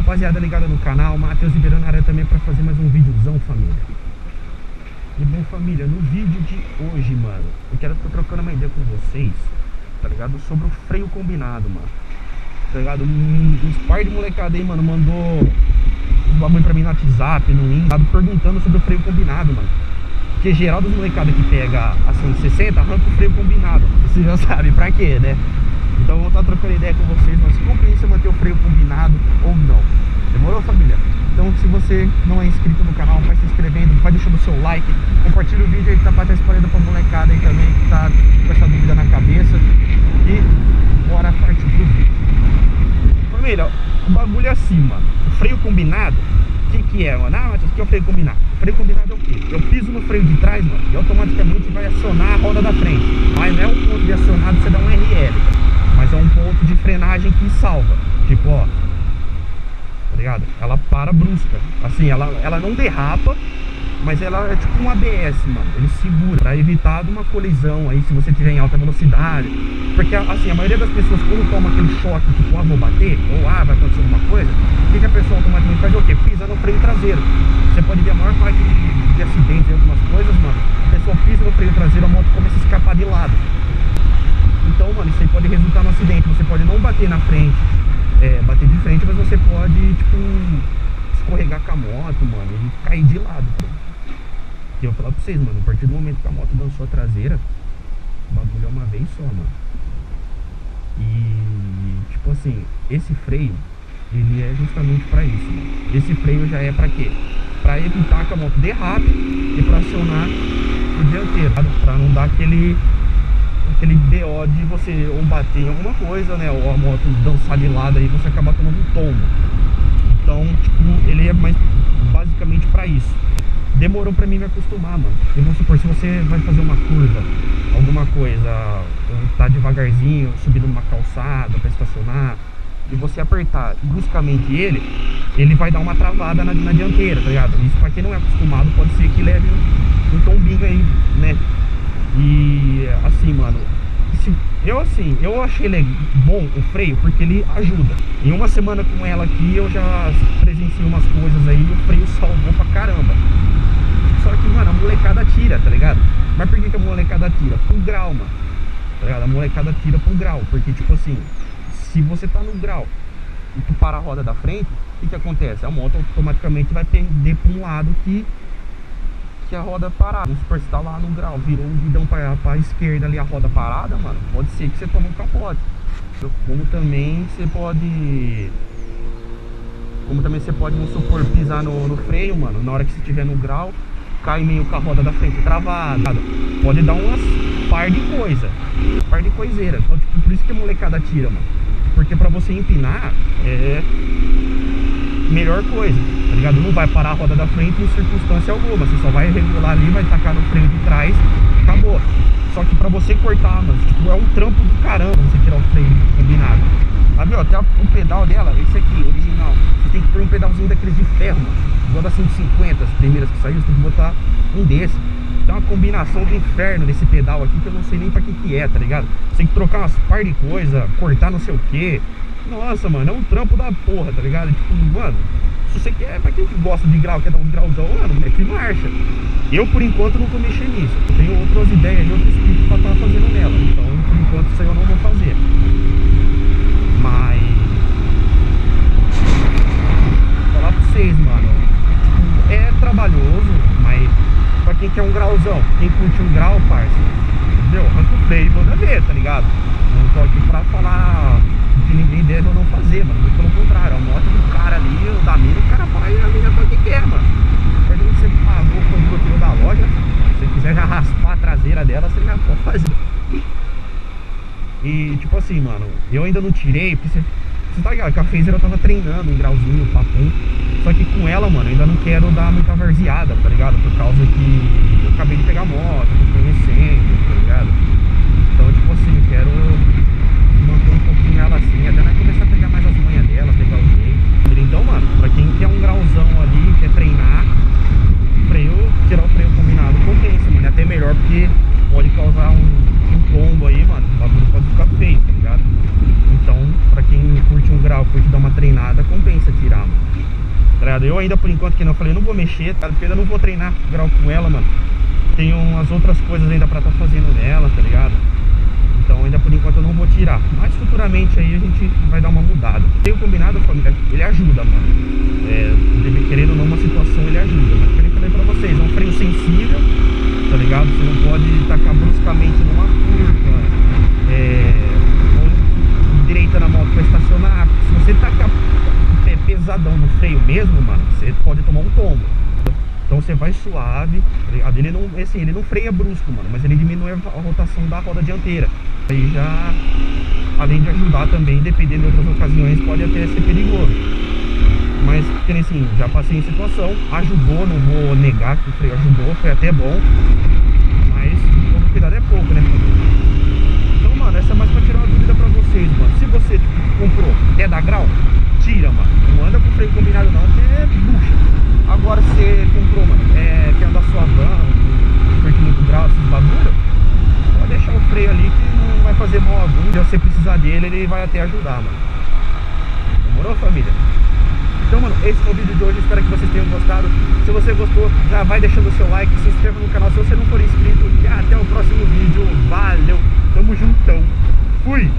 rapaziada ligada no canal, Matheus Ribeirão na área também pra fazer mais um videozão, família. E bom, família, no vídeo de hoje, mano, eu quero estar trocando uma ideia com vocês, tá ligado? Sobre o freio combinado, mano. Tá ligado? Uns par de molecada aí, mano, mandou um bagulho pra mim no WhatsApp, no Insta, perguntando sobre o freio combinado, mano. Porque geral dos molecada que pega a 160 arranca o freio combinado. Você já sabe pra quê, né? Então eu vou estar trocando ideia com vocês, mas compensa manter o freio combinado ou não. Demorou, família? Então se você não é inscrito no canal, vai se inscrevendo, vai deixando o seu like, compartilha o vídeo aí que tá pra estar espalhando pra molecada aí também que tá com essa dúvida na cabeça. E bora partir pro vídeo. Família, o bagulho é assim, mano. O freio combinado, o que é, mano? Ah, mas o que é o freio combinado? O freio combinado é o quê? Eu piso no freio de trás, mano, e automaticamente vai acionar a roda da frente. Mas não é um ponto de acionado, você dá um RL, mas é um ponto de frenagem que salva. Tipo, ó, tá ligado? Ela para brusca. Assim, ela não derrapa, mas ela é tipo um ABS, mano. Ele segura pra evitar uma colisão aí se você estiver em alta velocidade. Porque, assim, a maioria das pessoas quando toma aquele choque, tipo, ah, vou bater, ou ah, vai acontecer alguma coisa, o que a pessoa automaticamente faz? O quê? Pisa no freio traseiro. Você pode ver a maior parte de acidentes e algumas coisas, mano. A pessoa pisa no freio traseiro, a moto começa a escapar de lado. Então, mano, isso aí pode resultar no acidente. Você pode não bater na frente, bater de frente, mas você pode, tipo, escorregar com a moto, mano, e cair de lado. E eu vou falar pra vocês, mano, a partir do momento que a moto dançou a traseira, o bagulho é uma vez só, mano. E, tipo assim, esse freio, ele é justamente pra isso, mano. Esse freio já é pra quê? Pra evitar que a moto derrape e pra acionar o dianteiro, pra não dar aquele BO de você ou bater em alguma coisa, né? Ou a moto dançar de lado aí, você acabar tomando um tombo. Então, tipo, ele é mais basicamente pra isso. Demorou pra mim me acostumar, mano. Eu vou supor, se você vai fazer uma curva, alguma coisa, tá devagarzinho, subindo numa calçada pra estacionar, e você apertar bruscamente ele vai dar uma travada na dianteira, tá ligado? Isso pra quem não é acostumado, pode ser que leve um tombinho aí, né? E assim, mano, eu achei bom o freio porque ele ajuda. Em uma semana com ela aqui eu já presenciei umas coisas aí e o freio salvou pra caramba. Só que, mano, a molecada tira, tá ligado? Mas por que a molecada tira? Pro grau, mano, tá ligado? A molecada tira pro grau, porque tipo assim, se você tá no grau e tu para a roda da frente, o que acontece? A moto automaticamente vai pender pra um lado que a roda parada. Vamos supor, você tá lá no grau, virou um guidão pra esquerda ali, a roda parada, mano, pode ser que você tome um capote. Como também você pode, vamos supor, pisar no freio, mano, na hora que você estiver no grau, cai meio com a roda da frente travada. Pode dar umas par de coiseira. Então, tipo, por isso que a molecada tira, mano. Porque pra você empinar é melhor coisa, tá ligado? Não vai parar a roda da frente em circunstância alguma. Você só vai regular ali, vai tacar no freio de trás, acabou. Só que pra você cortar, mano, tipo, é um trampo do caramba você tirar o freio combinado. Ah, viu? Até o pedal dela, esse aqui, original, você tem que pôr um pedalzinho daqueles de ferro, mano. Igual da 150, as primeiras que saiu, você tem que botar um desse. Tem uma combinação do inferno desse pedal aqui que eu não sei nem pra que é, tá ligado? Você tem que trocar umas par de coisa, cortar não sei o que. Nossa, mano, é um trampo da porra, tá ligado? Tipo, mano, se você quer, pra quem gosta de grau, quer dar uns grauzão, mano, mete marcha. Eu, por enquanto, não tô mexendo nisso. Eu tenho outras ideias e outros tipos pra estar fazendo nela. Então, por enquanto, isso aí eu não vou fazer. Mas falar pra vocês, mano, tipo, é trabalhoso, mas pra quem quer um grauzão, quem curte um grau, parça, entendeu? Arranca o freio e manda ver, tá ligado? Não tô aqui pra falar que ninguém deve ou não fazer, mano. Muito pelo contrário, a moto do cara ali, o da mina, o cara faz a mina pra o que quer, mano. Depois de você pagou, comprou aquilo da loja, se você quiser já raspar a traseira dela, você já pode fazer. E tipo assim, mano, eu ainda não tirei, porque você tá ligado que a Phaser eu tava treinando um grauzinho, papum. Só que com ela, mano, eu ainda não quero dar muita varzeada, tá ligado? Por causa que eu acabei de pegar moto, tô conhecendo, tá ligado? Então, tipo assim, eu quero manter um pouquinho ela assim, até vai começar a pegar mais as manhas dela, pegar o jeito. Então, mano, pra quem quer um grauzão ali, quer treinar, tirar o freio combinado compensa, mano. É até melhor porque pode causar um tombo aí, mano. O bagulho pode ficar feio, tá ligado? Então, pra quem curte um grau, curte dar uma treinada, compensa tirar, mano. Tá ligado? Eu ainda, por enquanto, que não falei, não vou mexer, tá? Porque ainda não vou treinar grau com ela, mano. Tem umas outras coisas ainda pra tá fazendo nela, tá ligado? Então ainda por enquanto eu não vou tirar. Mas futuramente aí a gente vai dar uma mudada. Tenho combinado, família, ele ajuda, mano. Querendo ou não, uma situação ele ajuda. Mas que eu nem falei pra vocês, é um freio sensível, tá ligado? Você não pode tacar bruscamente numa curva, ou direita na moto pra estacionar. Se você tacar o pé pesadão no freio mesmo, mano, você pode tomar um tombo. Então você vai suave, tá ligado? Ele não, assim, ele não freia brusco, mano, mas ele diminui a rotação da roda dianteira. Aí já, além de ajudar também, dependendo de outras ocasiões, pode até ser perigoso. Mas, assim, já passei em situação, ajudou, não vou negar que o freio ajudou, foi até bom. Mas, todo cuidado é pouco, né, família? Então, mano, essa é mais pra tirar uma dúvida pra vocês, mano. Se você comprou, quer dar grau, tira, mano. Não anda com freio combinado não, que é bucha. Agora, se você comprou, mano, quer andar sua van, curte muito grau, esses bagulho, pode deixar o freio ali que não vai fazer mal algum. Se você precisar dele, ele vai até ajudar, mano. Demorou, família? Então, mano, esse foi o vídeo de hoje. Espero que vocês tenham gostado. Se você gostou, já vai deixando o seu like, se inscreva no canal se você não for inscrito. E até o próximo vídeo. Valeu, tamo juntão. Fui!